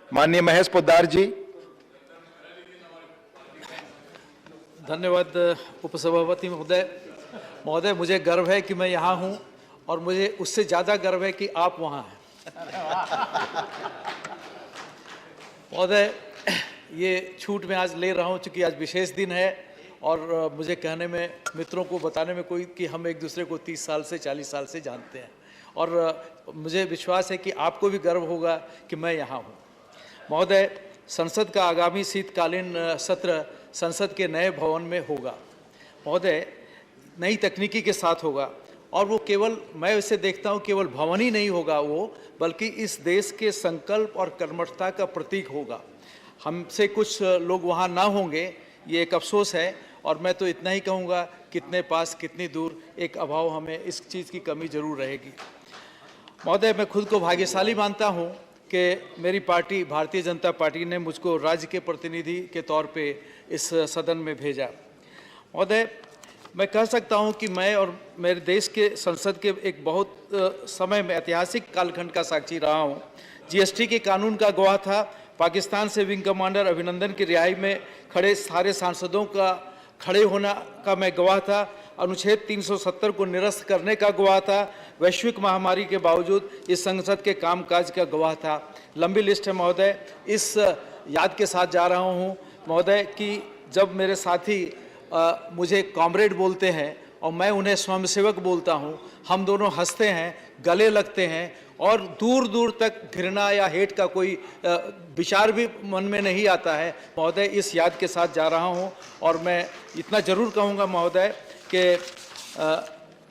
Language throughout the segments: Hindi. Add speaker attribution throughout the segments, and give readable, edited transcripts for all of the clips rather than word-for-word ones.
Speaker 1: माननीय महेश पोद्दार जी।
Speaker 2: धन्यवाद उपसभापति महोदय, मुझे गर्व है कि मैं यहाँ हूँ और मुझे उससे ज़्यादा गर्व है कि आप वहाँ हैं। महोदय, ये छूट मैं आज ले रहा हूँ क्योंकि आज विशेष दिन है और मुझे कहने में, मित्रों को बताने में कोई कि हम एक दूसरे को 30 साल से 40 साल से जानते हैं और मुझे विश्वास है कि आपको भी गर्व होगा कि मैं यहाँ हूँ। महोदय, संसद का आगामी शीतकालीन सत्र संसद के नए भवन में होगा। महोदय, नई तकनीकी के साथ होगा और वो केवल, मैं इसे देखता हूँ, केवल भवन ही नहीं होगा वो, बल्कि इस देश के संकल्प और कर्मठता का प्रतीक होगा। हमसे कुछ लोग वहाँ ना होंगे, ये एक अफसोस है और मैं तो इतना ही कहूँगा, कितने पास कितनी दूर, एक अभाव हमें इस चीज़ की कमी जरूर रहेगी। महोदय, मैं खुद को भाग्यशाली मानता हूँ कि मेरी पार्टी भारतीय जनता पार्टी ने मुझको राज्य के प्रतिनिधि के तौर पे इस सदन में भेजा। महोदय, मैं कह सकता हूं कि मैं और मेरे देश के संसद के एक बहुत समय में ऐतिहासिक कालखंड का साक्षी रहा हूं। जीएसटी के कानून का गवाह था, पाकिस्तान से विंग कमांडर अभिनंदन की रिहाई में खड़े सारे सांसदों का खड़े होना का मैं गवाह था, अनुच्छेद 370 को निरस्त करने का गवाह था, वैश्विक महामारी के बावजूद इस संसद के कामकाज का गवाह था। लंबी लिस्ट है महोदय। इस याद के साथ जा रहा हूँ महोदय कि जब मेरे साथी मुझे कॉमरेड बोलते हैं और मैं उन्हें स्वयंसेवक बोलता हूँ, हम दोनों हंसते हैं, गले लगते हैं और दूर दूर तक घृणा या हेट का कोई विचार भी मन में नहीं आता है। महोदय, इस याद के साथ जा रहा हूँ और मैं इतना जरूर कहूँगा महोदय कि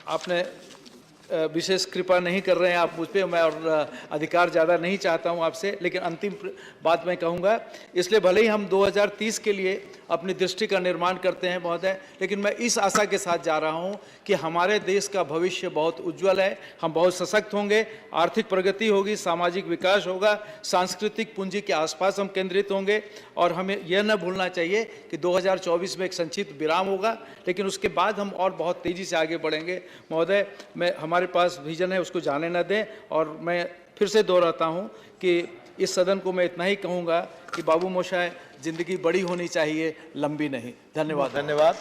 Speaker 2: आपने विशेष कृपा नहीं कर रहे हैं आप मुझ पर, मैं और अधिकार ज़्यादा नहीं चाहता हूं आपसे, लेकिन अंतिम बात मैं कहूंगा। इसलिए भले ही हम 2030 के लिए अपनी दृष्टि का निर्माण करते हैं महोदय, लेकिन मैं इस आशा के साथ जा रहा हूं कि हमारे देश का भविष्य बहुत उज्जवल है, हम बहुत सशक्त होंगे, आर्थिक प्रगति होगी, सामाजिक विकास होगा, सांस्कृतिक पूंजी के आसपास हम केंद्रित होंगे और हमें यह न भूलना चाहिए कि 2024 में एक संक्षिप्त विराम होगा, लेकिन उसके बाद हम और बहुत तेज़ी से आगे बढ़ेंगे। महोदय, हमारे पास विजन है, उसको जाने न दें और मैं फिर से दोहराता हूं कि इस सदन को मैं इतना ही कहूंगा कि बाबू मोशाय, जिंदगी बड़ी होनी चाहिए, लंबी नहीं। धन्यवाद।
Speaker 1: धन्यवाद।